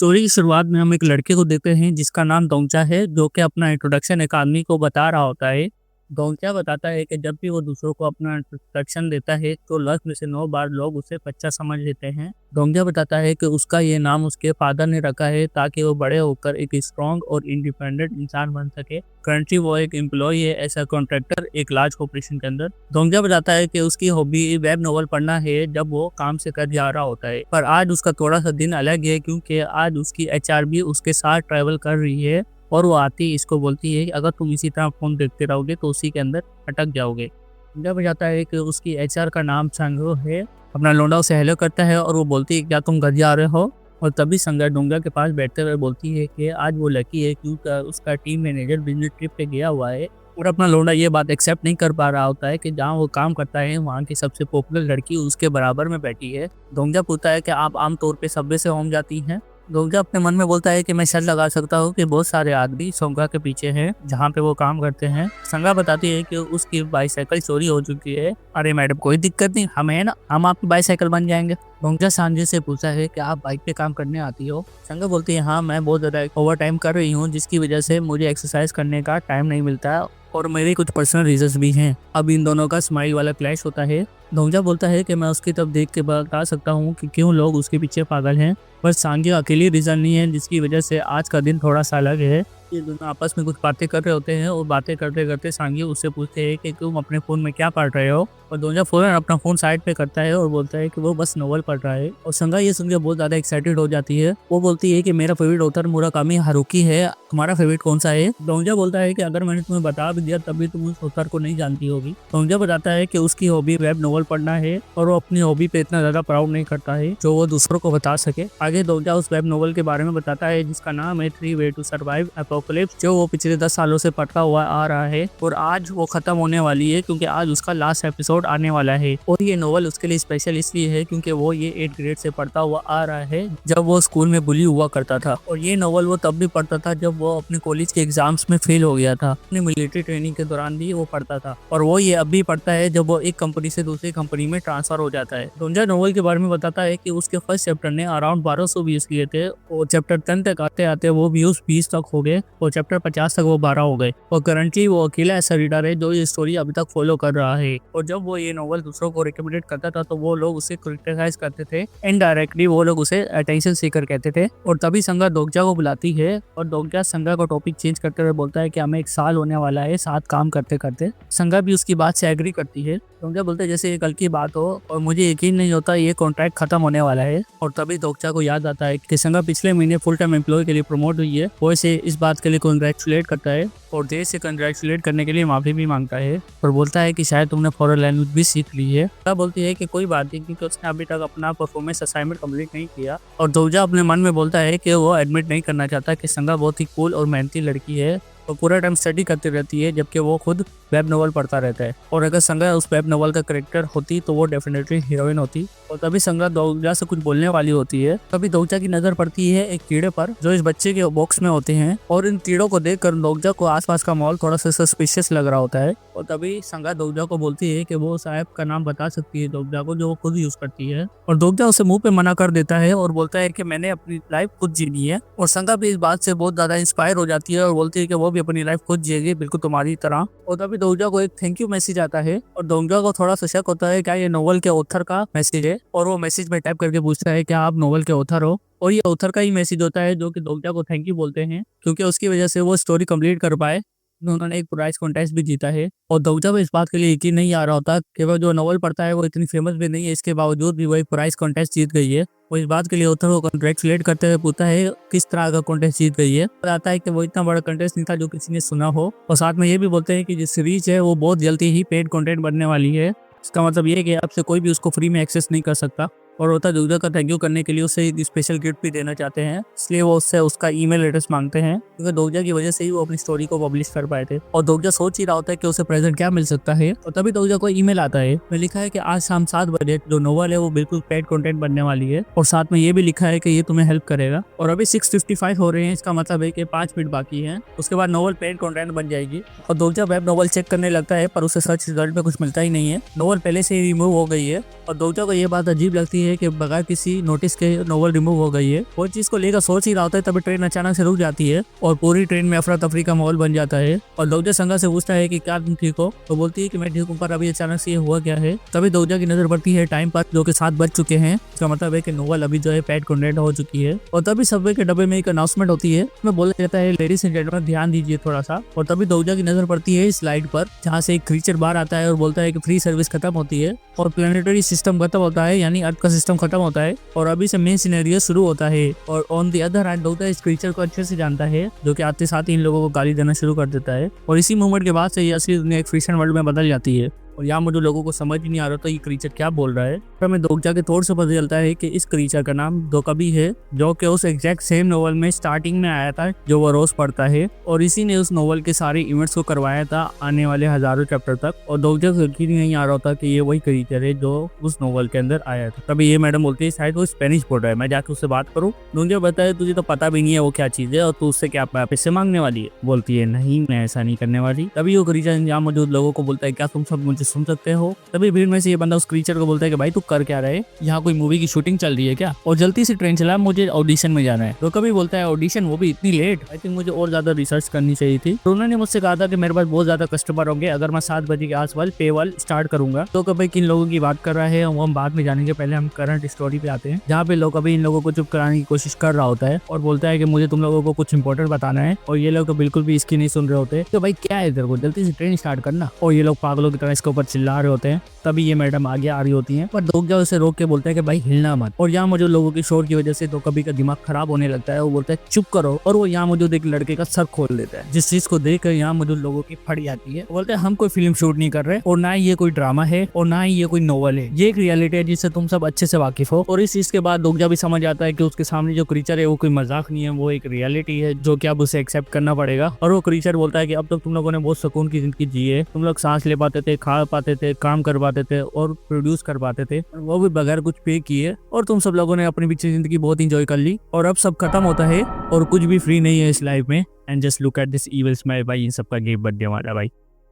Story की शुरुआत में हम एक लड़के को देखते हैं जिसका नाम दोंचा है, जो कि अपना इंट्रोडक्शन एक आदमी को बता रहा होता है। दोंचा बताता है कि जब भी वो दूसरों को अपना इंट्रोडक्शन देता है तो 10 में से 9 बार लोग उसे बच्चा समझ लेते हैं। दोंचा बताता है कि उसका ये नाम उसके फादर ने रखा है ताकि वो बड़े होकर एक स्ट्रॉन्ग और इंडिपेंडेंट इंसान बन सके। करंटली वो एक एम्प्लॉय है एज अ कॉन्ट्रैक्टर एक लार्ज कॉर्पोरेशन के अंदर। दोंचा बताता है कि उसकी हॉबी वेब नॉवल पढ़ना है जब वो काम से कर जा रहा होता है, पर आज उसका थोड़ा सा दिन अलग है क्योंकि आज उसकी एचआर भी उसके साथ ट्रैवल कर रही है और वो आती है इसको बोलती है कि अगर तुम इसी तरह फोन देखते रहोगे तो उसी के अंदर अटक जाओगे। जब जाता है कि उसकी एचआर का नाम संगो है। अपना लौंडा उसे हेलो करता है और वो बोलती है क्या तुम घर जा रहे हो। और तभी संगा डोंगा के पास बैठते हुए बोलती है कि आज वो लकी है क्योंकि उसका टीम मैनेजर बिजनेस ट्रिप पे गया हुआ है। और अपना लौंडा ये बात एक्सेप्ट नहीं कर पा रहा होता है कि जहाँ वो काम करता है वहाँ की सबसे पॉपुलर लड़की उसके बराबर में बैठी है। डोंगा पूछता है कि आप आमतौर पे सबवे से होम जाती हैं। डोंगा अपने मन में बोलता है कि मैं शर्त लगा सकता हूँ कि बहुत सारे आदमी संगा के पीछे हैं जहाँ पे वो काम करते हैं। संगा बताती है कि उसकी बाईसाइकिल चोरी हो चुकी है। अरे मैडम कोई दिक्कत नहीं, हम है ना, हम आपकी बाईसाइकिल बन जाएंगे। डोंगा सांझे से पूछा है कि आप बाइक पे काम करने आती हो। संगा बोलती है हाँ, मैं बहुत ज़्यादा ओवर टाइम कर रही हूँ जिसकी वजह से मुझे एक्सरसाइज करने का टाइम नहीं मिलता है और मेरे कुछ पर्सनल रीजंस भी हैं। अब इन दोनों का स्माइल वाला क्लैश होता है। डोंगा बोलता है कि मैं उसकी तरफ देख के बता सकता हूँ कि क्यों लोग उसके पीछे पागल हैं, पर सांगे अकेली रीजन नहीं है जिसकी वजह से आज का दिन थोड़ा सा अलग है। ये दोनों आपस में कुछ बातें कर रहे होते हैं और बातें करते करते सांगी उससे पूछते हैं कि तुम अपने फ़ोन में क्या पढ़ रहे हो। और डोंगा फौरन अपना फ़ोन साइड पे करता है और बोलता है कि वो बस नोवेल पढ़ रहा है। और संगा ये सुनकर बहुत ज़्यादा एक्साइटेड हो जाती है। वो बोलती है कि मेरा फेवरेट ऑथर मुराकामी हारुकी है, तुम्हारा फेवरेट कौन सा है। डोंगा बोलता है कि अगर मैंने तुम्हें बता भी दिया तभी तुम उस ऑथर को नहीं जानती होगी। डोंगा बताता है कि उसकी हॉबी वेब नोवेल पढ़ना है और वो अपनी हॉबी पे इतना ज़्यादा प्राउड नहीं करता है जो वो दूसरों को बता सके। आगे डोंगा उस वेब नोवेल के बारे में बताता है जिसका नाम है 3 वे टू सर्वाइव एपोकलिप्स, जो वो पिछले 10 सालों से पढ़ता हुआ आ रहा है और आज वो खत्म होने वाली है क्योंकि आज उसका लास्ट एपिसोड आने वाला है। और ये नोवेल उसके लिए स्पेशल इसलिए है क्योंकि वो ये 8th ग्रेड से पढ़ता हुआ आ रहा है जब वो स्कूल में बुली हुआ करता था। और ये नोवेल वो तब भी पढ़ता था जब वो अपने कॉलेज के एग्जाम्स में फेल हो गया था। अपनी मिलिट्री ट्रेनिंग के दौरान भी वो पढ़ता था और वो ये अब भी पढ़ता है जब वो एक कंपनी से दूसरी कंपनी में ट्रांसफर हो जाता है। डोंगा नोवेल के बारे में बताता है कि उसके फर्स्ट चैप्टर ने अराउंड 1200 व्यूज लिए थे और चैप्टर 10 तक आते आते वो व्यूज 20 तक हो गए और चैप्टर 50 तक वो 12 हो गए। और करंटली वो अकेला ऐसा रीडर है जो ये स्टोरी अभी तक फॉलो कर रहा है। और जब वो ये नोवेल दूसरों को रिकमेंडेड करता था तो वो लोग उसे क्रिटिसाइज करते थे, इनडायरेक्टली वो लोग उसे अटेंशन सीकर कहते थे। और तभी संगा डोंगा को बुलाती है और डोंगा संगा को टॉपिक चेंज करते हुए बोलता है कि हमें 1 साल होने वाला है साथ काम करते करते। संगा भी उसकी बात से एग्री करती है। डोंगा बोलता है जैसे ये कल की बात हो और मुझे यकीन नहीं होता ये कॉन्ट्रैक्ट खत्म होने वाला है। और तभी डोंगा को याद आता है कि संगा पिछले महीने फुल टाइम एम्प्लॉय के लिए प्रमोट हुई है। वो इसे इस बात के लिए कॉन्ग्रेचुलेट करता है और देश से कंग्रेचुलेट करने के लिए माफी भी मांगता है और बोलता है कि शायद तुमने फॉरेन लैंग्वेज भी सीख ली है। तब बोलती है कि कोई बात नहीं क्योंकि उसने अभी तक अपना परफॉर्मेंस असाइनमेंट कंप्लीट नहीं किया। और डोंगा अपने मन में बोलता है कि वो एडमिट नहीं करना चाहता कि संगा बहुत ही कूल और मेहनती लड़की है और पूरा टाइम स्टडी करती रहती है जबकि वो खुद वेब नोवेल पढ़ता रहता है। और अगर संगा उस वेब नोवेल का कैरेक्टर होती तो वो डेफिनेटली हीरोइन होती। और तभी संगा डोंगा से कुछ बोलने वाली होती है। तभी डोंगा की नजर पड़ती है एक कीड़े पर जो इस बच्चे के बॉक्स में होते हैं और इन कीड़ों को देखकर डोंगा को आसपास का माहौल थोड़ा सा सस्पिशियस लग रहा होता है। और तभी संगा डोंगा को बोलती है कि वो साहब का नाम बता सकती है डोंगा को जो वो खुद यूज करती है। और डोंगा उसे मुंह पे मना कर देता है और बोलता है कि मैंने अपनी लाइफ खुद जीनी है। और संगा भी इस बात से बहुत ज्यादा इंस्पायर हो जाती है और बोलती है कि वो भी अपनी लाइफ खुद जिएगी बिल्कुल तुम्हारी तरह। और तभी डोंगा को एक थैंक यू मैसेज आता है और डोंगा को थोड़ा सा शक होता है क्या ये नोवेल के ऑथर का मैसेज है। और वो मैसेज में टाइप करके पूछता है क्या आप नोवेल के ऑथर हो। और ये ऑथर का ही मैसेज होता है जो कि डोंगा को थैंक यू बोलते हैं क्योंकि उसकी वजह से वो स्टोरी कंप्लीट कर पाए। उन्होंने एक प्राइज कॉन्टेस्ट भी जीता है। और डोंगा को इस बात के लिए यकीन नहीं आ रहा होता कि वो जो नोवेल पढ़ता है वो इतनी फेमस भी नहीं है, इसके बावजूद भी वो एक प्राइज कॉन्टेस्ट जीत गई है। वो इस बात के लिए ऑथर को कंग्रेचुलेट करते हुए पूछता है किस तरह का कॉन्टेस्ट जीत गई है। बताता है कि वो इतना बड़ा कॉन्टेस्ट नहीं था जो किसी ने सुना हो। और साथ में ये भी बोलते हैं कि जो सीरीज है वो बहुत जल्दी ही पेड कंटेंट बनने वाली है। इसका मतलब ये है कि आपसे कोई भी उसको फ्री में एक्सेस नहीं कर सकता। और होता डोंगा का थैंक यू करने के लिए उसे एक स्पेशल गिफ्ट भी देना चाहते हैं, इसलिए वो उससे उसका ईमेल एड्रेस मांगते हैं क्योंकि डोंगा की वजह से ही वो अपनी स्टोरी को पब्लिश कर पाए थे। और डोंगा सोच ही रहा होता है कि उसे प्रेजेंट क्या मिल सकता है। और तभी डोंगा को ईमेल आता है में लिखा है कि आज शाम 7 बजे जो नोवेल है वो बिल्कुल पेड कंटेंट बनने वाली है। और साथ में ये भी लिखा है कि ये तुम्हें हेल्प करेगा। और अभी 6:55 हो रहे हैं, इसका मतलब है कि 5 मिनट बाकी है, उसके बाद नोवेल पेड कंटेंट बन जाएगी। और डोंगा वेब नोवेल चेक करने लगता है पर उसे सर्च रिजल्ट में कुछ मिलता ही नहीं है। नोवेल पहले से ही रिमूव हो गई है। और डोंगा को ये बात अजीब लगती है है कि बगैर किसी नोटिस के नोवेल रिमूव हो गई है। वो चीज को लेकर सोच ही रहा होता है, तभी ट्रेन अचानक से रुक जाती है और पूरी ट्रेन में अफरा तफरी का माहौल बन जाता है। और दोजा संगा से पूछता है कि क्या तुम ठीक हो, तो बोलती है कि मैं ठीक हूँ, पर अभी अचानक से ये हुआ क्या है। तभी दोजा की नजर पड़ती है टाइम पर, जो कि 7 बज चुके हैं। इसका मतलब है कि नोवेल अभी जो है पैड कंटेंट हो चुकी है। और तभी सबवे के डब्बे में एक अनाउंसमेंट होती है, उसमें बोला जाता है लेडीज एंड जेंटलमैन ध्यान दीजिए थोड़ा सा। और तभी दोजा की नजर पड़ती है इस लाइट पर, जहाँ से एक क्रीचर बाहर आता है और बोलता है कि फ्री सर्विस खत्म होती है और प्लेनेटरी सिस्टम खत्म होता है, यानी अर्थ का सिस्टम खत्म होता है और अभी से मेन सिनेरियो शुरू होता है। और ऑन द अदर हैंड दोजा इस क्रीचर को अच्छे से जानता है, जो कि आते साथ ही इन लोगों को गाली देना शुरू कर देता है। और इसी मूवमेंट के बाद से ये असली दुनिया एक फिक्शन वर्ल्ड में बदल जाती है। और यहाँ मुझे लोगों को समझ ही नहीं आ रहा था ये क्रीचर क्या बोल रहा है। पर हमें दोजा के तौर से पता चलता है कि इस क्रीचर का नाम दोकबी है, जो कि उस एग्जैक्ट सेम नोवेल में स्टार्टिंग में आया था जो वो रोज पढ़ता है। और इसी ने उस नोवेल के सारे इवेंट्स को करवाया था आने वाले हजारों चैप्टर तक। और दोजा को यकीन नहीं आ रहा था कि ये वही क्रीचर है जो उस नोवेल के अंदर आया था। तभी ये मैडम बोलती है शायद वो स्पेनिश बोल रहा है, मैं जाकर उससे बात करूँ। दोजा बताया तुझे तो पता भी नहीं है वो क्या चीज है और तू उससे क्या पैसे मांगने वाली है। बोलती है नहीं, मैं ऐसा नहीं करने वाली। तभी वो क्रीचर यहाँ मौजूद लोगों को बोलता है क्या तुम सब मुझे सुन सकते हो। तभी भीड़ में से ये बंदा उस क्रीचर को बोलता है कि भाई तू कर क्या रहे, यहाँ कोई मूवी की शूटिंग चल रही है क्या, और जल्दी से ट्रेन चला, मुझे ऑडिशन में जाना है। तो कभी बोलता है ऑडिशन, वो भी इतनी लेट, आई थिंक मुझे और ज्यादा रिसर्च करनी चाहिए थी। तो उन्होंने मुझसे कहा था कि मेरे पास बहुत ज्यादा कस्टमर होंगे अगर मैं 7 बजे के आसपास पेवल स्टार्ट करूंगा। तो कभी किन लोगों की बात कर रहा है वो हम बाद में जानेंगे, पहले हम करंट स्टोरी पे आते हैं, जहाँ पे लोग कभी इन लोगों को चुप कराने की कोशिश कर रहा होता है और बोलता है कि मुझे तुम लोगों को कुछ इंपॉर्टेंट बताना है। और ये लोग तो बिल्कुल भी इसकी नहीं सुन रहे होते, तो भाई क्या है इधर को, जल्दी से ट्रेन स्टार्ट करना। और ये लोग पागलों की तरह इसके ऊपर चिल्ला रहे होते हैं। तभी ये मैडम आगे आ रही होती हैं, पर दोजा उसे रोक के बोलता है कि भाई हिलना मत। और यहाँ मौजूद लोगों की शोर की वजह से दोकबी का दिमाग खराब होने लगता है। वो बोलता है चुप करो, और वो यहाँ मौजूद एक लड़के का सर खोल देता है, जिस चीज को देख कर यहाँ मौजूद लोगों की फट जाती है। बोलते हैं हम कोई फिल्म शूट नहीं कर रहे और ना ही ये कोई ड्रामा है और ना ही ये कोई नोवेल है, ये एक रियलिटी है जिससे तुम सब अच्छे से वाकिफ हो। और इस चीज के बाद दोजा भी समझ आता है कि उसके सामने जो क्रीचर है वो कोई मजाक नहीं है, वो एक रियलिटी है जो कि अब उसे एक्सेप्ट करना पड़ेगा। और वो क्रीचर बोलता है कि अब तक तुम लोगों ने बहुत सुकून की जिंदगी जी है, तुम लोग सांस ले पाते थे, खा पाते थे, काम कर पाते थे और प्रोड्यूस कर पाते थे, वो भी बगैर कुछ पे किए, और तुम सब लोगों ने अपनी पीछे जिंदगी बहुत इंजॉय कर ली। और अब सब खत्म होता है और कुछ भी फ्री नहीं है इस लाइफ में। And just look at this evil smile, भाई इन सबका गिफ्ट बर्थडे वाला भाई।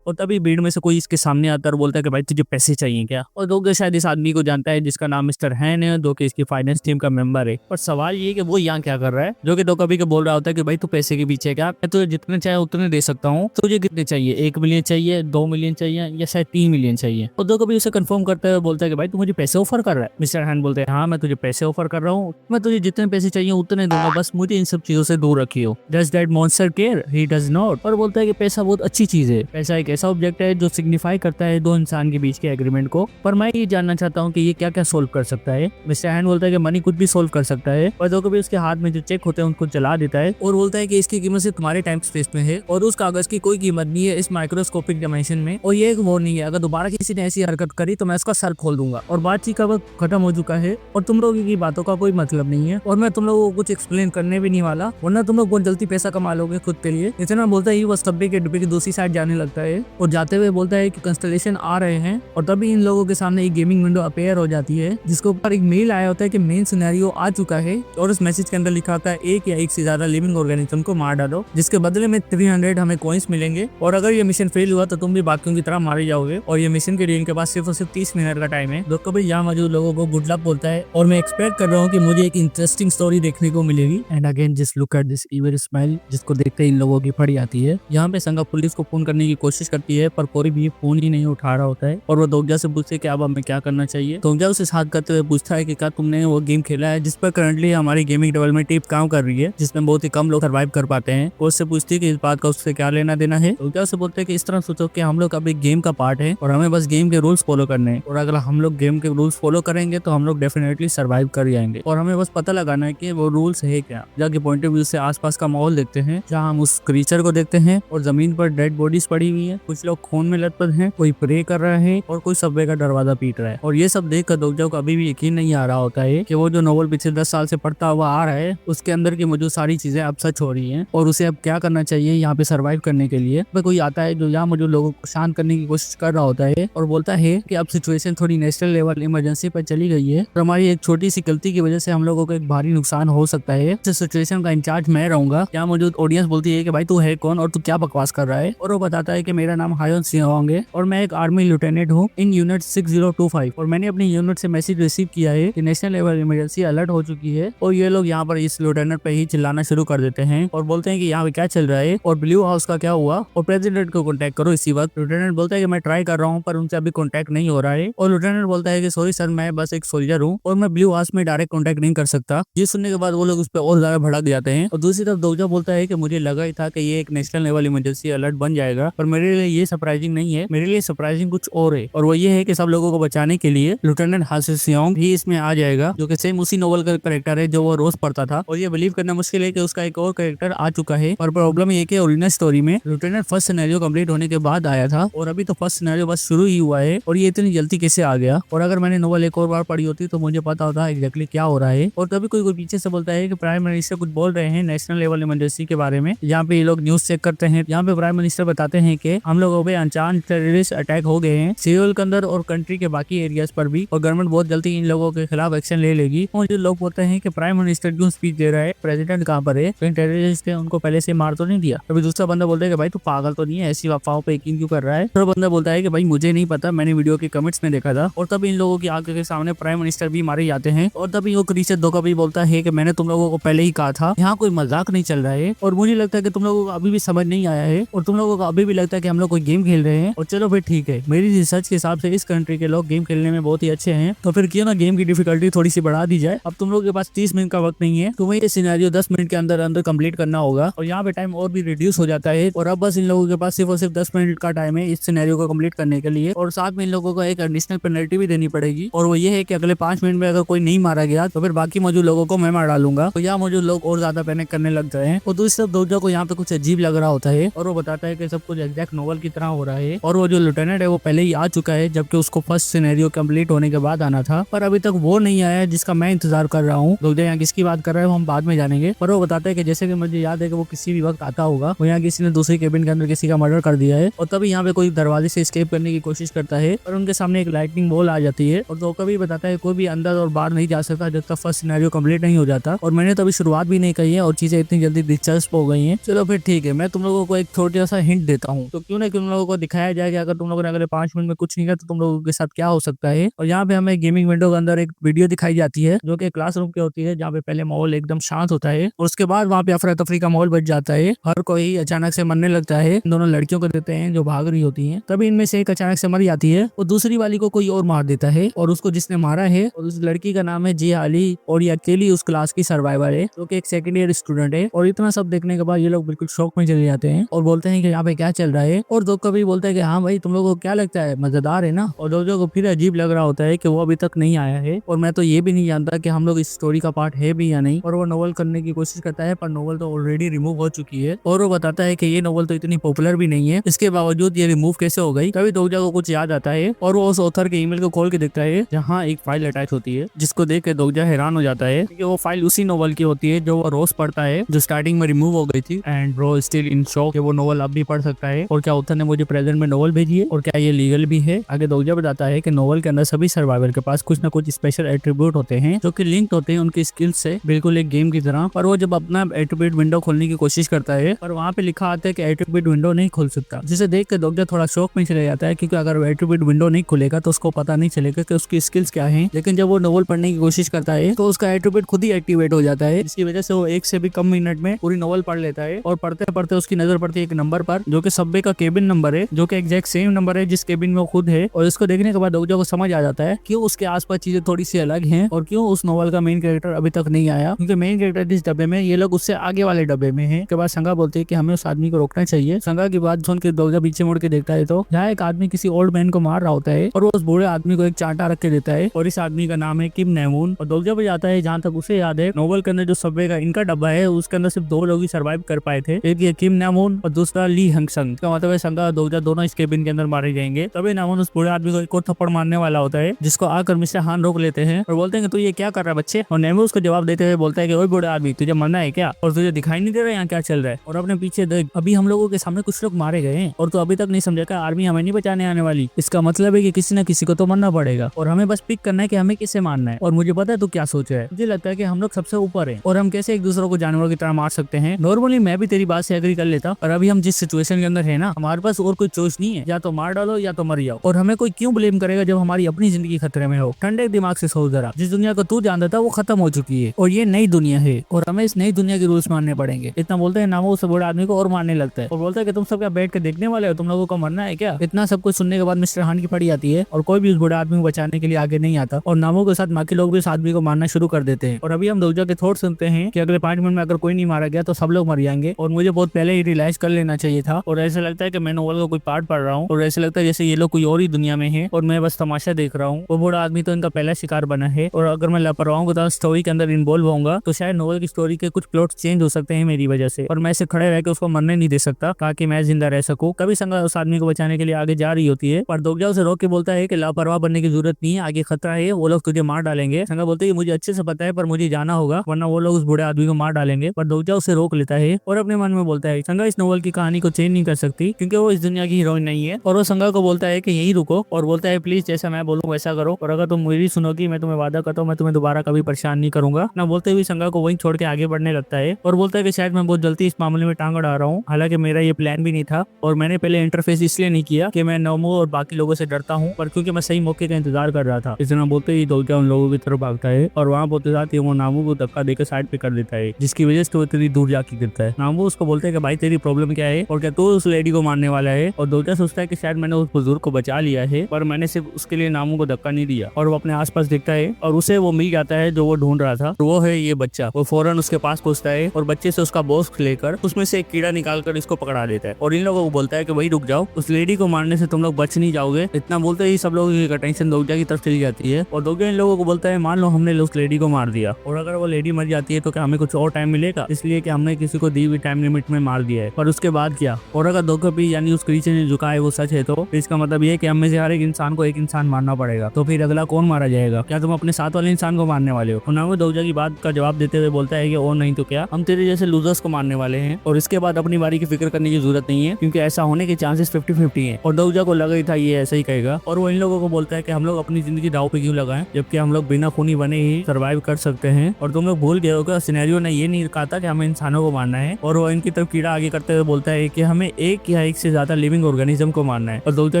और तभी भीड़ में से कोई इसके सामने आता है और बोलता है कि भाई तुझे पैसे चाहिए क्या। और दोगे शायद इस आदमी को जानता है जिसका नाम मिस्टर हैन है, जो कि इसकी फाइनेंस टीम का मेंबर है। पर सवाल ये है कि वो यहाँ क्या कर रहा है, जो कि दोकबी को बोल रहा होता है कि भाई तू पैसे के पीछे क्या, मैं तुझे जितने चाहे उतने दे सकता हूँ, तुझे कितने चाहिए, 1 मिलियन चाहिए, 2 मिलियन चाहिए या शायद 3 मिलियन चाहिए। और दोकबी उसे कंफर्म करता है, बोलता है कि भाई तू मुझे पैसे ऑफर कर रहा है। मिस्टर हैन बोलते हैं हाँ मैं तुझे पैसे ऑफर कर रहा हूँ, मैं तुझे जितने पैसे चाहिए उतने दूंगा, बस मुझे इन सब चीजों से दूर रखियो। Does that monster care, he does not. और बोलता है कि पैसा बहुत अच्छी चीज है, पैसा एक ऐसा ऑब्जेक्ट है जो सिग्निफाई करता है दो इंसान के बीच के एग्रीमेंट को, पर मैं ये जानना चाहता हूँ कि ये क्या क्या सोल्व कर सकता है। मिस्टर हैन बोलता है कि मनी कुछ भी सोल्व कर सकता है। और दोकबी उसके हाथ में जो चेक होते हैं उनको जला देता है और बोलता है कि इसकी कीमत सिर्फ तुम्हारे टाइम स्पेस में है और उस कागज की कोई कीमत नहीं है इस माइक्रोस्कोपिक डायमेंशन में। और ये एक वार्निंग है, अगर दोबारा किसी ने ऐसी हरकत करी तो मैं उसका सर खोल दूंगा। और बातचीत का वक्त खत्म हो चुका है और तुम लोगों की बातों का कोई मतलब नहीं है और मैं तुम लोगों को कुछ एक्सप्लेन करने भी नहीं वाला, वरना तुम लोग बहुत जल्दी पैसा कमा लोगे खुद के लिए। इतना बोलता ही वो सब्बे के डिब्बे की दूसरी साइड जाने लगता है और जाते हुए बोलता है कि कंस्टलेशन आ रहे हैं। और तभी इन लोगों के सामने एक गेमिंग विंडो अपेयर हो जाती है, जिसके ऊपर एक मेल आया होता है कि मेन सिनेरियो आ चुका है और उस मैसेज के अंदर लिखा होता है एक या एक से ज्यादा लिविंग ऑर्गेनिज्म को मार डालो, जिसके बदले में 300 हमें कॉइंस मिलेंगे और अगर ये मिशन फेल हुआ तो तुम भी बाकियों की तरह मारे जाओगे और ये मिशन के लिए इनके पास सिर्फ और सिर्फ 30 मिनट का टाइम है। दोकबी यहाँ मौजूद लोगों को गुड लक बोलता है और मैं एक्सपेक्ट कर रहा हूँ कि मुझे एक इंटरेस्टिंग स्टोरी देखने को मिलेगी। And again just look at this evil smile, जिसको देखते ही इन लोगों की फट आती है। यहाँ पे संगा पुलिस को फोन करने की कोशिश करती है पर कोई भी फोन ही नहीं उठा रहा होता है और वो दोजा से पूछते कि अब हमें क्या करना चाहिए। दोजा उसे साथ करते हुए पूछता है कि क्या तुमने वो गेम खेला है जिस पर करंटली हमारी गेमिंग डेवलपमेंट टीम काम कर रही है, जिसमें बहुत ही कम लोग सर्वाइव कर पाते हैं। वो उससे पूछती है कि इस बात का उससे क्या लेना देना है। दोजा से बोलते हैं कि इस तरह सोचो कि हम लोग अब एक गेम का पार्ट है और हमें बस गेम के रूल्स फॉलो करने हैं और अगर हम लोग गेम के रूल्स फॉलो करेंगे तो हम लोग डेफिनेटली सर्वाइव कर जाएंगे और हमें बस पता लगाना है कि वो रूल्स है क्या। जाके पॉइंट ऑफ व्यू से आसपास का माहौल देखते हैं, जहाँ हम उस क्रीचर को देखते हैं और जमीन पर डेड बॉडीज पड़ी हुई है, कुछ लोग खून में लथपथ हैं, कोई प्रे कर रहा है और कोई सबवे का दरवाजा पीट रहा है। और ये सब देखकर दोजा को अभी भी यकीन नहीं आ रहा होता है कि वो जो नोवेल पिछले 10 साल से पढ़ता हुआ आ रहा है उसके अंदर की मौजूद सारी चीजें अब सच हो रही हैं और उसे अब क्या करना चाहिए यहाँ पे सर्वाइव करने के लिए। कोई आता है जो यहाँ मौजूद लोगों को शांत करने की कोशिश कर रहा होता है और बोलता है कि अब सिचुएशन थोड़ी नेशनल लेवल इमरजेंसी पर चली गई है और हमारी एक छोटी सी गलती की वजह से हम लोगों को एक भारी नुकसान हो सकता है। इस सिचुएशन का इंचार्ज मैं रहूंगा। यहाँ मौजूद ऑडियंस बोलती है कि भाई तू है कौन और तू क्या बकवास कर रहा है, और वो बताता है कि मेरा नाम हायोन सिंह है और मैं एक आर्मी लिeutenant हूँ इन यूनिट 6025 और मैंने अपनी यूनिट से मैसेज रिसीव किया है कि नेशनल लेवल इमरजेंसी अलर्ट हो चुकी है और ये लोग यहाँ पर इस लिeutenant पे ही चिल्लाना शुरू कर देते हैं और बोलते हैं कि यहाँ पे क्या चल रहा है और ब्लू हाउस का क्या हुआ और प्रेसिडेंट को कॉन्टेक्ट करो इसी वक्त। लिeutenant बोलता है कि मैं ट्राई कर रहा हूँ पर उनसे अभी कॉन्टेक्ट नहीं हो रहा है और लिeutenant बोलता है कि सॉरी सर, मैं बस एक सोल्जर हूँ और मैं ब्लू हाउस में डायरेक्ट कॉन्टेक्ट नहीं कर सकता। ये सुनने के बाद वो लोग उस पर और ज्यादा भड़क जाते हैं और दूसरी तरफ दोजा बोलता है कि मुझे लगा ही था कि ये एक नेशनल लेवल इमरजेंसी अलर्ट बन जाएगा, पर मेरे लिए ये सरप्राइजिंग नहीं है, मेरे लिए सरप्राइजिंग कुछ और है और वो ये है कि सब लोगों को बचाने के लिए लिeutenant हासिल सियोंग भी इसमें आ जाएगा, जो कि सेम उसी नोवेल का करेक्टर है जो वो रोज पढ़ता था। और ये बिलीव करना मुश्किल है कि उसका एक और करेक्टर आ चुका है, पर प्रॉब्लम ये कि ओरिजिनल स्टोरी में लिeutenant फर्स्ट सिनेरियो कंप्लीट होने के बाद आया था और अभी तो फर्स्ट सिनेरियो बस शुरू ही हुआ है और ये इतनी जल्दी कैसे आ गया। और अगर मैंने नोवेल एक और बार पढ़ी होती तो मुझे पता होता एग्जैक्टली क्या हो रहा है। और तभी कोई पीछे से बोलता है कि प्राइम मिनिस्टर कुछ बोल रहे हैं नेशनल लेवल इमरजेंसी के बारे में। यहाँ पे ये लोग न्यूज चेक करते हैं, यहाँ पे प्राइम मिनिस्टर बताते हैं कि हम लोगों पे अनचान टेररिस्ट अटैक हो गए हैं सियोल के अंदर और कंट्री के बाकी एरियाज पर भी और गवर्नमेंट बहुत जल्दी इन लोगों के खिलाफ एक्शन ले लेगी। और जो लोग बोलते हैं कि प्राइम मिनिस्टर क्यों स्पीच दे रहा है, प्रेसिडेंट कहाँ पर है, कहीं टेररिस्ट ने उनको पहले से मार तो नहीं दिया। अभी दूसरा बंदा बोलता है कि भाई तू पागल तो नहीं है, ऐसी अफवाहों पे यकीन क्यों कर रहा है। तो बंदा बोलता है कि भाई मुझे नहीं पता, मैंने वीडियो के कमेंट्स में देखा था। और तब इन लोगों की आंखों के सामने प्राइम मिनिस्टर भी मारे जाते हैं और तभी वो क्रिस्चियन धोखा भी बोलता है कि मैंने तुम लोगों को पहले ही कहा था, यहाँ कोई मजाक नहीं चल रहा है और मुझे लगता है कि तुम लोगों को अभी भी समझ नहीं आया है और तुम लोगों को अभी भी लगता है कि हम लोग कोई गेम खेल रहे हैं। और चलो फिर ठीक है, मेरी रिसर्च के हिसाब से इस कंट्री के लोग गेम खेलने में बहुत ही अच्छे हैं, तो फिर क्यों ना गेम की डिफिकल्टी थोड़ी सी बढ़ा दी जाए। अब तुम लोगों के पास 30 मिनट का वक्त नहीं है, तुम्हें ये सिनेरियो 10 मिनट के अंदर अंदर कंप्लीट करना होगा और यहाँ पे टाइम और भी रिड्यूस हो जाता है और अब बस इन लोगों के पास सिर्फ और सिर्फ 10 मिनट का टाइम है इस सिनेरियो को कंप्लीट करने के लिए। और साथ में इन लोगों को एक एडिशनल पेनल्टी भी देनी पड़ेगी और वो ये है कि अगले 5 मिनट में अगर कोई नहीं मारा गया तो फिर बाकी मौजूद लोगों को मैं मार डालूंगा। तो यहाँ मौजूद लोग और ज्यादा पैनिक करने लग गए हैं और दूसरी तरफ दोजा को यहाँ पे कुछ अजीब लग रहा होता है और वो बताता है कि सब कुछ एग्जैक्ट नोवेल की तरह हो रहा है और वो जो लिeutenant है वो पहले ही आ चुका है जबकि उसको फर्स्ट सिनेरियो कंप्लीट होने के बाद आना था, पर अभी तक वो नहीं आया जिसका मैं इंतजार कर रहा हूँ। दोजा यहाँ किसकी बात कर रहा है वो हम बाद में जानेंगे, पर वो बताता है कि जैसे कि मुझे याद है कि वो किसी भी वक्त आता होगा, वो यहाँ किसी ने दूसरी केबिन के अंदर किसी का मर्डर कर दिया है और तभी यहाँ पे कोई दरवाजे से एस्केप करने की कोशिश करता है और उनके सामने एक लाइटनिंग बॉल आ जाती है और दोका भी बताता है कोई भी अंदर और बाहर नहीं जा सकता जब तक फर्स्ट सिनेरियो कंप्लीट नहीं हो जाता। और मैंने तो अभी शुरुआत भी नहीं कही है और चीजें इतनी जल्दी दिलचस्प हो गई हैं। चलो फिर ठीक है, मैं तुम लोगों को एक छोटा सा हिंट देता हूँ, तो क्यों ना तुम लोगों को दिखाया जाए कि अगर तुम लोगों ने अगले 5 मिनट में कुछ नहीं किया तो तुम लोगों के साथ क्या हो सकता है। और यहाँ पे हमें गेमिंग विंडो के अंदर एक वीडियो दिखाई जाती है जो कि क्लासरूम की होती है, जहाँ पे पहले माहौल एकदम शांत होता है और उसके बाद वहाँ पे अफरा तफरी का माहौल बच जाता है। हर कोई अचानक से मरने लगता है, दोनों लड़कियों को देते हैं जो भाग रही होती है। तभी इनमें से एक अचानक से मर जाती है और दूसरी वाली को कोई और मार देता है और उसको जिसने मारा है और उस लड़की का नाम है जे आली और ये अकेली उस क्लास की सर्वाइवर है जो कि एक सेकंड ईयर स्टूडेंट है। और इतना सब देखने के बाद ये लोग बिल्कुल शौक में चले जाते हैं और बोलते हैं कि यहाँ पे क्या चल रहा है। और दो कभी बोलता है कि हाँ भाई तुम लोगों को क्या लगता है, मजेदार है ना। और दोजो को फिर अजीब लग रहा होता है कि वो अभी तक नहीं आया है और मैं तो ये भी नहीं जानता कि हम लोग इस स्टोरी का पार्ट है भी या नहीं। और वो नोवेल करने की कोशिश करता है पर नोवेल तो ऑलरेडी रिमूव हो चुकी है और वो बताता है कि ये नोवेल तो इतनी पॉपुलर भी नहीं है, इसके बावजूद ये रिमूव कैसे हो गई। तभी दोजा को कुछ याद आता है और वो उस ऑथर के ईमेल को खोल के देखता है जहाँ एक फाइल अटैच होती है, जिसको देख के दोजा हैरान हो जाता है कि वो फाइल उसी नोवेल की होती है जो वो रोज पढ़ता है, जो स्टार्टिंग में रिमूव हो गई थी। And bro still in shock कि वो नोवेल अब भी पढ़ सकता है और क्या ऑथर ने मुझे प्रेजेंट में नोवेल भेजी है और क्या ये लीगल भी है। आगे दोजा बताता है कि नोवेल के अंदर सभी सर्वाइवर के पास कुछ न कुछ स्पेशल एट्रीब्यूट होते हैं जो कि लिंक होते हैं उनकी स्किल्स से, बिल्कुल एक गेम की तरह। पर वो जब अपना एट्रीब्यूट विंडो खोलने की कोशिश करता है पर वहाँ पे लिखा आता है कि एट्रीब्यूट विंडो नहीं खोल सकता, जिसे देख के दोजा थोड़ा शौक में चले जाता है क्योंकि अगर वो एट्रीब्यूट विंडो नहीं खुलेगा तो उसको पता नहीं चलेगा कि उसकी स्किल्स क्या है। लेकिन जब वो नोवेल पढ़ने की कोशिश करता है तो उसका एट्रीब्यूट खुद ही एक्टिवेट हो जाता है, जिसकी वजह से वो 1 से भी कम मिनट में पूरी नोवेल पढ़ लेता है। और पढ़ते पढ़ते उसकी नजर पड़ती है एक नंबर पर जो कि सब्वे का केबिन नंबर है, जो कि एग्जैक्ट सेम नंबर है जिस केबिन में वो खुद है। और इसको देखने के बाद दोजा को समझ आ जाता है क्यों उसके आसपास चीजें थोड़ी सी अलग हैं और क्यों उस नोवेल का मेन कैरेक्टर अभी तक नहीं आया, क्योंकि मेन कैरेक्टर जिस डब्बे में ये लोग उससे आगे वाले डब्बे में है। के बाद संगा बोलते हैं कि हमें उस आदमी को रोकना चाहिए। संगा की बात सुन के दोजा पीछे मुड़ के देखता है तो यहाँ एक आदमी किसी ओल्ड मैन को मार रहा होता है और वो उस बूढ़े आदमी को एक चांटा रख के देता है और इस आदमी का नाम है किम नैमून। और दोजा भी जाता है, जहाँ तक उसे याद है नोवेल के अंदर जो सबवे का इनका डब्बा है उसके अंदर सिर्फ 2 लोग ही सर्वाइव कर पाए थे, एक ये किम नैमून और दूसरा ली हंगसंग। का मतलब है संगा दोजा दोनों इस केबिन के अंदर मारे जाएंगे। तभी नैमून उस बूढ़े आदमी को एक और थप्पड़ मारने वाला होता है, जिसको आकर मिस्टर हान रोक लेते हैं और बोलते हैं कि तू ये क्या कर रहा है बच्चे। और नैमून उसको जवाब देते हुए बोलता है कि ओए बूढ़े आदमी, तुझे मरना है क्या और तुझे दिखाई नहीं दे रहा यहाँ क्या चल रहा है। और अपने पीछे देख, अभी हम लोगों के सामने कुछ लोग मारे गए हैं और तू अभी तक नहीं समझा कि आर्मी हमें नहीं बचाने आने वाली। इसका मतलब है कि किसी न किसी को तो मरना पड़ेगा और हमें बस पिक करना है कि हमें किसे मारना है। और मुझे पता है तू क्या सोच रहा है, मुझे लगता है कि हम लोग सबसे ऊपर हैं और हम कैसे एक दूसरे को जानवरों की तरह मार सकते हैं। नॉर्मली मैं भी तेरी बात से एग्री कर लेता, पर अभी हम जिस सिचुएशन के अंदर है ना हमारे पास और कोई चॉइस नहीं है, या तो मार डालो या तो मर जाओ। और हमें कोई क्यों ब्लेम करेगा जब हमारी अपनी जिंदगी खतरे में हो। ठंडे दिमाग से सोच जरा, जिस दुनिया को तू जानता था वो खत्म हो चुकी है और ये नई दुनिया है और हमें इस नई दुनिया के रूल्स मानने पड़ेंगे। इतना बोलते हैं नामो उस बड़े आदमी को और मारने लगता है और बोलता है कि तुम सब क्या बैठ के देखने वाले हो, तुम लोगों को मरना है क्या। इतना सब कुछ सुनने के बाद मिस्टर हान की पड़ी आती है और कोई भी उस बड़े आदमी को बचाने के लिए आगे नहीं आता और नामो के साथ बाकी लोग भी उस आदमी को मारना शुरू कर देते हैं। और अभी हम दोजा के थॉट सुनते हैं कि अगले 5 मिनट में अगर कोई नहीं मारा गया तो सब लोग मर जाएंगे और मुझे बहुत पहले ही रियलाइज कर लेना चाहिए था। और ऐसा लगता है कि मैं नोवेल का कोई पार्ट पढ़ रहा हूँ और ऐसा लगता है जैसे ये लोग कोई और ही दुनिया में है और मैं बस तमाशा देख रहा हूँ। वो बूढ़ा आदमी तो इनका पहला शिकार बना है और अगर मैं लापरवाह हूँ तो स्टोरी के अंदर इन्वॉल्व होऊंगा तो शायद नोवेल की स्टोरी के कुछ प्लॉट चेंज हो सकते हैं मेरी वजह से। और मैं ऐसे खड़े रह के उसको मरने नहीं दे सकता ताकि मैं जिंदा रह सकूं। कभी संगा उस आदमी को बचाने के लिए आगे जा रही होती है पर दोगजा उसे रोक के बोलता है कि लापरवाह बनने की जरूरत नहीं है, आगे खतरा है, वो लोग तुझे मार डालेंगे। संगा बोलते है मुझे अच्छे से पता है पर मुझे जाना होगा वरना वो लोग उस बूढ़े आदमी को मार डालेंगे। पर दोगजा उसे रोक लेता है और अपने मन में बोलता है संगा इस नोवेल की कहानी को चेंज नहीं कर सकती क्योंकि वो इस दुनिया की हीरोइन नहीं है। और वो संगा को बोलता है कि यही रुको और बोलता है प्लीज जैसा मैं बोलूँ वैसा करो और अगर तुम मेरी सुनोगी मैं तुम्हें वादा करता हूँ मैं तुम्हें दोबारा कभी परेशान नहीं करूंगा ना। बोलते हुए संगा को वहीं छोड़ के आगे बढ़ने लगता है और बोलता है कि शायद मैं बहुत जल्दी इस मामले में टांग अड़ा रहा हूँ, हालांकि मेरा ये प्लान भी नहीं था और मैंने पहले इंटरफेस इसलिए नहीं किया कि मैं नोमो और बाकी लोगों से डरता हूँ पर क्योंकि मैं सही मौके का इंतजार कर रहा था। इस तरह बोलते ही दोगजा उन लोगों की तरफ भागता है और वहाँ बोलते साथ ही वो नामो को धक्का देकर साइड पे कर देता है जिसकी वजह से वो इतनी दूर जाके गिरता है। नामो उसको बोलते है कि भाई तेरी प्रॉब्लम क्या है और क्या तू उस लेडी को मारने वाला है। और दोगजा सोचता है कि शायद मैंने उस बुजुर्ग को बचा लिया है पर मैंने सिर्फ उसके लिए नामो को धक्का नहीं दिया। और वो अपने आसपास देखता है और उसे वो मिल जाता है जो वो ढूंढ रहा था, वो है ये बच्चा। वो फौरन उसके पास पहुंचता है और बच्चे से उसका बॉक्स लेकर उसमें से एक कीड़ा निकालकर इसको पकड़ा देता है और इन लोगों को बोलता है कि भाई रुक जाओ, उस लेडी को मारने से तुम लोग बच नहीं जाओगे। इतना बोलते ही सब लोग की अटेंशन दोगजा की तरफ चली जाती है और दोगजा इन लोगों को बोलता है मान लो हमने उस लेडी को मार दिया और अगर वो लेडी मर जाती है तो क्या हमें कुछ और टाइम मिलेगा, इसलिए कि हमने किसी को दी हुई टाइम लिमिट में मार दिया है। पर उसके बाद क्या। और अगर दोगजा भी यानी उस क्रीचर ने झुका है वो सच है तो इसका मतलब ये कि हम में से हर एक इंसान को एक इंसान मारना पड़ेगा। तो फिर अगला कौन मारा जाएगा, क्या तुम अपने साथ वाले इंसान को मारने वाले हो। और नामो दोगजा की बात का जवाब देते हुए बोलता है कि और नहीं तो क्या, हम तेरे जैसे लूजर्स को मारने वाले हैं और इसके बाद अपनी बारी की फिक्र करने की जरूरत नहीं है क्योंकि ऐसा होने के चांसेस 50-50 हैं। और दोगजा को लगा ही था ये ऐसा ही कहेगा और वो इन लोगों को बोलता है कि हम लोग अपनी जिंदगी दांव पे क्यों लगाएं जबकि हम लोग बिना खूनी बने ही सर्वाइव कर सकते हैं। और तुम लोग भूल गए होगा सिनेरियो ने ये नहीं कहा था कि हमें इंसानों को मारना है। और वो इनकी तरफ कीड़ा आगे करते हुए बोलता है कि हमें एक या एक से ज्यादा लिविंग ऑर्गेनिज्म को मारना है। और दोगजा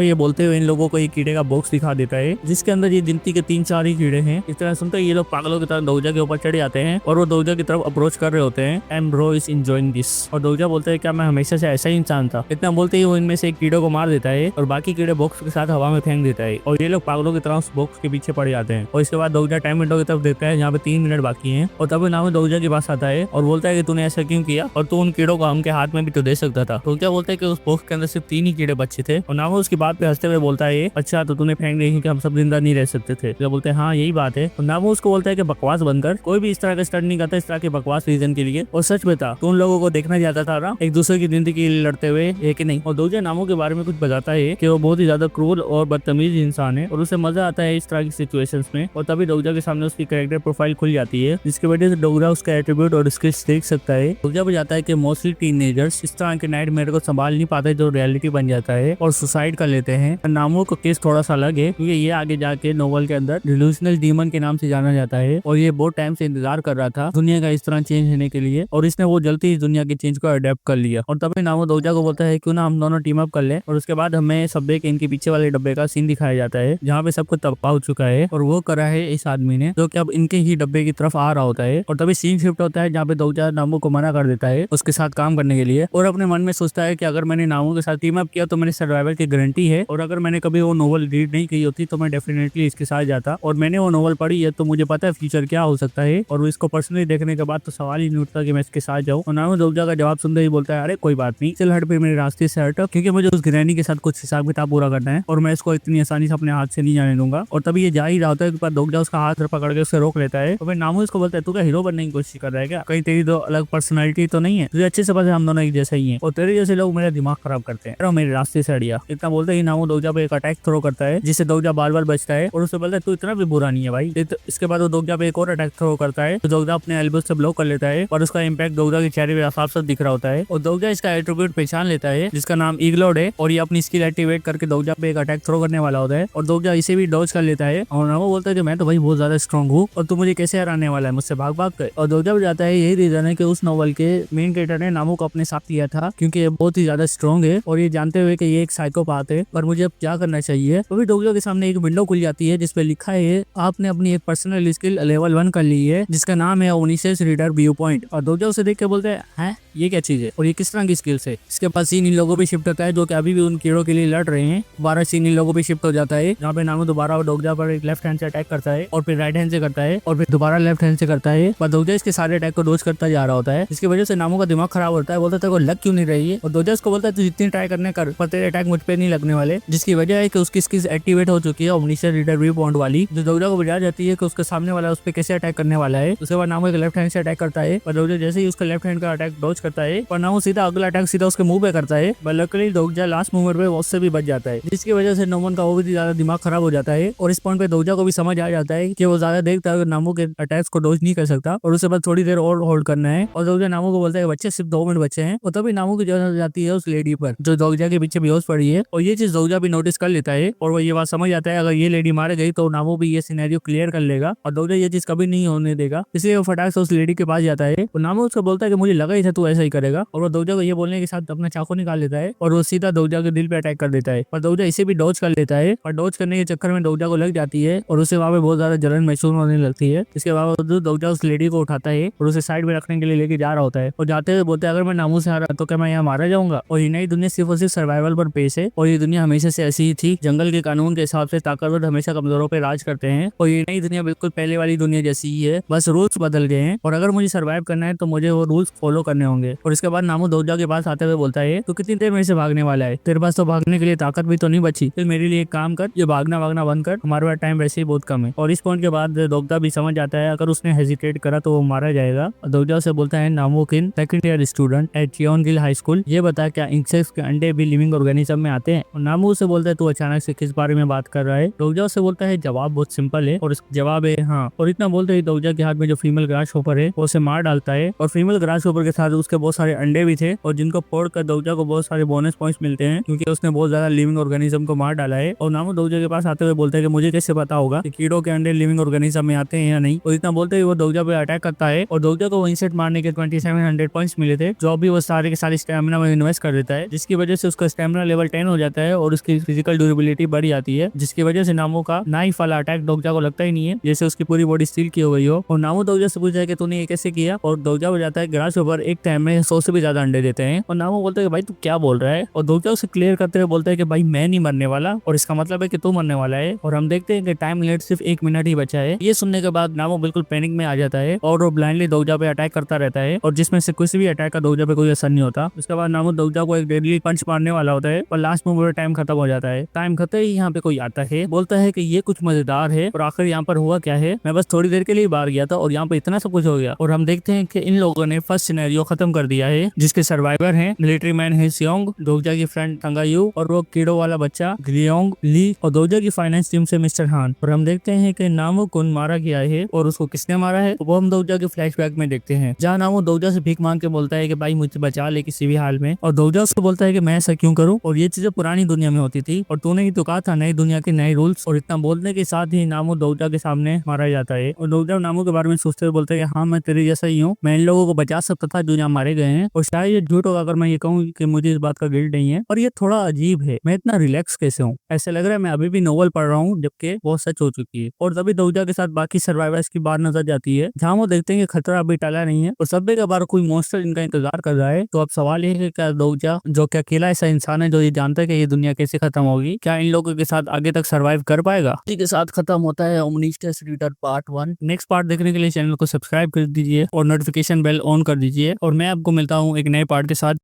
ये बोलते हुए इन लोगों को एक कीड़े का बॉक्स दिखा देता है जिसके अंदर ये गिनती के 3-4 ही कीड़े हैं। इस तरह सुनते ये लोग पागलों की तरह दोगजा के ऊपर चढ़ जाते हैं और वो दोगजा की तरफ अप्रोच कर रहे होते हैं and bro is enjoying this. और दोगजा बोलते हैं क्या मैं हमेशा से ऐसा ही इंसान था। इतना बोलते ही वो इनमें से एक कीड़े को मार देता है और बाकी कीड़े बॉक्स के साथ हवा में फेंक देता है और ये लोग पागलों की तरह उस बॉक्स के पीछे पड़ जाते हैं। और इसके बाद दोगजा टाइम विंडो की तरफ देखता है जहाँ पे 3 मिनट बाकी हैं और तभी नामो दोगजा के पास आता है और बोलता है कि तूने ऐसा क्यों किया और तू उन कीड़ों को हमके हाथ में भी तो दे सकता था। दोगजा बोलता है कि उस बॉक्स के अंदर सिर्फ 3 ही कीड़े बचे थे और नामो उसकी बात पे हंसते हुए बोलता है अच्छा तो तूने फेंक दिए क्योंकि हम सब जिंदा नहीं रह सकते थे। तो बोलते हैं हाँ यही बात है। और नामो उसको बोलता है कि बकवास बनकर कोई भी इस तरह का स्टंट नहीं करता इस तरह के बकवास रीजन के लिए। और सच बता तू उन लोगों को देखना चाहता था ना एक दूसरे की जिंदगी के लिए लड़ते हुए है कि नहीं। और दोगजा नामो के बारे में कुछ बताता है कि वो बहुत ही ज्यादा क्रूर और बदतमीज इंसान है और उसे मजा आता है इस तरह की सिचुएशंस में। और तभी दोगजा के सामने उसकी कैरेक्टर प्रोफाइल खुल जाती है जिसकी वजह से दोगजा उसका एट्रीब्यूट और स्किल्स देख सकता है। दोगजा बताता है कि मोस्टली टीनेजर्स इस तरह के नाइटमेयर को संभाल नहीं पाते जो रियलिटी बन जाता है और सुसाइड कर लेते हैं। नामो का केस थोड़ा सा अलग है क्योंकि ये आगे जाके नोवेल के अंदर डिल्यूजनल डीमन के नाम से जाना जाता है और ये बहुत टाइम से इंतजार कर रहा था दुनिया का इस तरह चेंज होने के लिए और इसने वो जल्दी इस दुनिया के चेंज को अडेप्ट कर लिया। और तभी नामो दोगजा को बोलता है क्यों ना हम दोनों टीम अप कर ले। और उसके बाद हमें सबवे के इनके पीछे वाले डब्बे का सीन दिखाया जाता है जहाँ पे सबको तबाह हो चुका है और वो करा है इस आदमी ने जो कि अब इनके ही डब्बे की तरफ आ रहा होता है। और तभी सीन शिफ्ट होता है जहाँ पे दोगजा नामो को मना कर देता है उसके साथ काम करने के लिए और अपने मन में सोचता है कि अगर मैंने नामो के साथ टीम अप किया तो मेरे सर्वाइवल की गारंटी है और अगर मैंने कभी वो नोवेल रीड नहीं की होती तो मैं डेफिनेटली इसके साथ जाता। और मैंने वो नोवेल पढ़ी है तो मुझे पता है फ्यूचर क्या हो सकता है और इसको पर्सनली देखने के बाद तो सवाल ही नहीं उठता कि मैं इसके साथ जाऊँ। और नामो दोगजा का जवाब सुनते ही बोलता है अरे कोई बात नहीं चल हट पे मेरे रास्ते से हट क्योंकि मुझे उस ग्रैनी के साथ कुछ हिसाब किताब पूरा करना है और मैं इसको इतनी आसानी से अपने हाथ से नहीं जाने दूंगा। और तभी ये जा ही रहा होता है पर दोगजा उसका हाथ पकड़ के उससे रोक लेता है। तो फिर नामो इसको बोलता है तू क्या हीरो बनने की कोशिश कर रहा है क्या, कहीं तेरी तो अलग पर्सनैलिटी तो नहीं है, तुझे अच्छे से पता है हम दोनों एक जैसे ही हैं और तेरे जैसे लोग मेरा दिमाग खराब करते हैं मेरे रास्ते से हटिया। इतना बोलते ही नामो दोगजा पे एक अटैक थ्रो करता है जिससे दोगजा बार बार बचता है और उससे बोलता है तू इतना भी बुरा नहीं है भाई। इसके बाद वो दोगजा पे एक और अटैक थ्रो करता है तो दोगजा अपने एल्बो से ब्लॉक कर लेता है और उसका इम्पैक्ट दोगजा के चेहरे पे साफ साफ दिख रहा होता है। और दोगजा इसका एट्रीब्यूट पहचान लेता है जिसका नाम इग्लोड है और ये अपनी स्किल एक्टिवेट करके दोगजा पे एक अटैक थ्रो करने वाला होता है और दोगजा इसे भी डॉज कर लेता है। और नामो बोलता है कि मैं तो भाई बहुत ज्यादा स्ट्रॉन्ग हूँ और तू मुझे कैसे हराने वाला है मुझसे भाग भाग कर। और दोगजा भी जाता है यही रीजन है कि उस नोवेल के मेन कैरेक्टर ने नामो को अपने साथ लिया था क्योंकि ये बहुत ही ज्यादा स्ट्रॉन्ग है और ये जानते हुए कि ये एक साइकोपाथ है, पर मुझे अब क्या करना चाहिए। तो फिर डोजो के सामने एक विंडो खुल जाती है जिसपे लिखा है आपने अपनी एक पर्सनल स्किल लेवल 1 कर ली है जिसका नाम है ओनिसेस रीडर व्यू पॉइंट। और डोजो उसे देख के बोलते हैं ये क्या चीज है और ये किस तरह की स्किल्स है। इसके बाद सीन इन लोगों पे शिफ्ट होता है जो कि अभी भी उन कीड़ों के लिए लड़ रहे हैं। 12 सीन इन लोगों पे शिफ्ट हो जाता है जहाँ पे नामो दोबारा डोगजा पर एक लेफ्ट हैंड से अटैक करता है और फिर राइट हैंड से करता है और फिर दोबारा लेफ्ट हैंड से करता है। पर डोगजा इसके सारे अटैक को डोज करता जा रहा होता है जिसकी वजह से नामो का दिमाग खराब होता है। बोलता है को लग क्यों नहीं रही है और डोगजा उसको बोलता है तू जितनी ट्राई करने कर पर तेरे अटैक मुझ पे नहीं लगने वाले, जिसकी वजह है कि उसकी स्किल्स एक्टिवेट हो चुकी है ओमनिशियस रीडर व्यू पॉइंट वाली, जो डोगजा को बता जाती है कि उसके सामने वाला उस पर कैसे अटैक करने वाला है। उसके बाद नामो एक लेफ्ट हैंड से अटैक करता है पर डोगजा जैसे ही उसका लेफ्ट हैंड का अटैक डोज करता है पर नामो सीधा अगला अटैक सीधा उसके मुंह पे करता है। पर लकीली डोगजा लास्ट मोमेंट पे उससे भी बच जाता है जिसकी वजह से नोमन का और भी ज्यादा दिमाग खराब हो जाता है। और इस पॉइंट पे डोगजा को भी समझ आ जाता है कि वो ज्यादा देर तक नामो के अटैक्स को डोज नहीं कर सकता और उसके बाद थोड़ी देर और होल्ड करना है। और डोगजा नामो को बोलता है बच्चे सिर्फ 2 मिनट बचे हैं और तभी नामो की जरूरत हो जाती है उस लेडी पर जो डोगजा के पीछे बेहोश पड़ी है। और ये चीज डोगजा भी नोटिस कर लेता है और वो ये बात समझ आता है अगर ये लेडी मारे गई तो नामो भी ये सिनेरियो क्लियर कर लेगा और डोगजा ये चीज कभी नहीं होने देगा, इसलिए वो फटाक से उस लेडी के पास जाता है और नामो उसको बोलता है कि मुझे लगा ही था तू ऐसा ही करेगा। और वो डोगजा को ये बोलने के साथ अपना चाकू निकाल लेता है और वो सीधा डोगजा के दिल पे अटैक कर देता है। पर डोगजा इसे भी डॉज कर लेता है और डॉज करने के चक्कर में डोगजा को लग जाती है और उसे वहाँ पे बहुत ज्यादा जलन महसूस होने लगती है। इसके बावजूद डोगजा उस लेडी को उठाता है और उसे साइड में रखने के लिए लेके जा रहा होता है और जाते हुए बोलते हैं अगर मैं नामो से हारा तो क्या मैं यहाँ मारा जाऊंगा। और ये नई दुनिया सिर्फ और सिर्फ सर्वाइवल पर पेश है और ये दुनिया हमेशा से ऐसी ही थी, जंगल के कानून के हिसाब से ताकतवर हमेशा कमजोरों पे राज करते हैं और ये नई दुनिया बिल्कुल पहले वाली दुनिया जैसी ही है, बस रूल्स बदल गए हैं और अगर मुझे सर्वाइव करना है तो मुझे वो रूल्स फॉलो करने होंगे। और इसके बाद नामो डोगजा के पास आते हुए बोलता है तो कितनी देर मेरे से भागने वाला है, तेरे पास तो भागने के लिए ताकत भी तो नहीं बची, फिर मेरे लिए एक काम कर, ये भागना भागना बंद कर, हमारे पास टाइम वैसे ही बहुत कम है। और इस पॉइंट के बाद डोगजा भी समझ जाता है अगर उसने हेजिटेट करा तो वो मारा जाएगा। डोगजा से बोलता है नामो किन second year student at Cheongil high school, ये बता क्या इंसेक्ट्स के अंडे भी लिविंग ऑर्गेनिज्म में आते हैं। और नामो से बोलता है तू अचानक से किस बारे में बात कर रहा है। डोगजा से बोलता है जवाब बहुत सिंपल है और इसका जवाब है हाँ। और इतना बोलते ही डोगजा के हाथ में जो फीमेल ग्रास होपर है वो उसे मार डालता है और फीमेल ग्रास होपर के साथ उसके बहुत सारे अंडे भी थे और जिनको फोड़ कर डोगजा को बहुत सारे बोनस पॉइंट्स मिलते हैं क्योंकि उसने बहुत ज्यादा लिविंग ऑर्गेनिज्म को मार डाला है। और नामो डोगजा के पास आते हुए बोलता है कि मुझे कैसे पता होगा कि कीड़ों के अंडे लिविंग ऑर्गेनिज्म में आते हैं या नहीं। और इतना बोलते ही वो डोगजा पे अटैक करता है और डोगजा को इंसेक्ट मारने के 2700 पॉइंट्स मिले थे जो अभी वो सारे के सारे स्टेमिना में इन्वेस्ट कर देता है, जिसकी वजह से उसका स्टेमिना लेवल 10 हो जाता है और उसकी फिजिकल ड्यूरेबिलिटी बढ़ जाती है, जिसकी वजह से नामो का नाइफ वाला अटैक डोगजा को लगता ही नहीं है, जैसे उसकी पूरी बॉडी स्टील की हो गई हो। और नामो डोगजा से पूछता है कि तूने ये कैसे किया और डोगजा बताता है ग्रास ऊपर एक टाइम में 100 से भी ज्यादा अंडे देते हैं। और नामो बोलता है कि भाई तू क्या बोल रहा है और डोगजा उसे क्लियर करते हुए बोलता है कि भाई मैं नहीं मरने वाला और इसका मतलब है कि तू मरने वाला है। और हम देखते हैं कि टाइम लिमिट सिर्फ 1 मिनट ही बचा है। ये सुनने के बाद नामो बिल्कुल पैनिक में आ जाता है और वो ब्लाइंडली डोगजा पे अटैक करता रहता है और जिसमें से किसी भी अटैक का डोगजा पे कोई असर नहीं होता। उसके बाद नामो डोगजा को एक डेडली पंच मारने वाला होता है और लास्ट में टाइम खत्म हो जाता है। टाइम खत्म ही यहाँ पे कोई आता है, बोलता है कि ये कुछ मजेदार है और आखिर यहाँ पर हुआ क्या है, मैं बस थोड़ी देर के लिए बाहर गया था और यहाँ पे इतना सब कुछ हो गया। और हम देखते हैं कि इन लोगों ने फर्स्ट सिनेरियो खत्म कर दिया है जिसके सर्वाइवर हैं मिलिट्री मैन है सियोंग, डोगजा की फ्रेंड तंगायू और वो कीड़ो वाला बच्चा ग्लियोंग ली और डोगजा की फाइनेंस टीम से मिस्टर हान। और हम देखते हैं कि नामो कुन मारा गया है और उसको किसने मारा है वो हम डोगजा के फ्लैशबैक में देखते हैं जहाँ नामो डोगजा से भीख मांग के बोलता है कि भाई मुझे बचा ले किसी भी हाल में। और डोगजा उसको बोलता है कि मैं ऐसा क्यों करूं और ये चीजें पुरानी दुनिया में होती थी और तूने ही तो कहा था नई दुनिया के नए रूल्स। और इतना बोलने के साथ ही नामो डोगजा के सामने मारा जाता है और डोगजा नामो के बारे में सोचते हुए बोलता है कि हाँ मैं तेरे जैसा ही हूँ, मैं इन लोगों को बचा सकता था जो यहाँ मारे गए हैं और शायद ये झूठ होगा अगर मैं ये कहूँ कि मुझे इस बात का गिल्ट नहीं है। और ये थोड़ा अजीब है, मैं इतना रिलैक्स कैसे हूँ, ऐसे लग रहा है मैं अभी भी नोवेल पढ़ रहा हूँ जबकि वो सच हो चुकी है। और तभी डोगजा के साथ बाकी सर्वाइवर्स की बात नजर जाती है जहाँ वो देखते हैं कि खतरा अभी टला नहीं है और सब्बे के बार कोई मॉन्स्टर इनका इंतजार कर रहा है। तो अब सवाल ये है कि क्या डोगजा जो कि अकेला ऐसा इंसान है जो ये जानता है कि ये दुनिया कैसे खत्म होगी, क्या इन लोगों के साथ आगे तक सर्वाइव कर पाएगा। इसी के साथ खत्म होता है ओमनिशियस रीडर पार्ट 1। नेक्स्ट पार्ट देखने के लिए चैनल को सब्सक्राइब कर दीजिए और नोटिफिकेशन बेल ऑन कर दीजिए और मैं आपको मिलता हूँ एक नए पार्ट के साथ।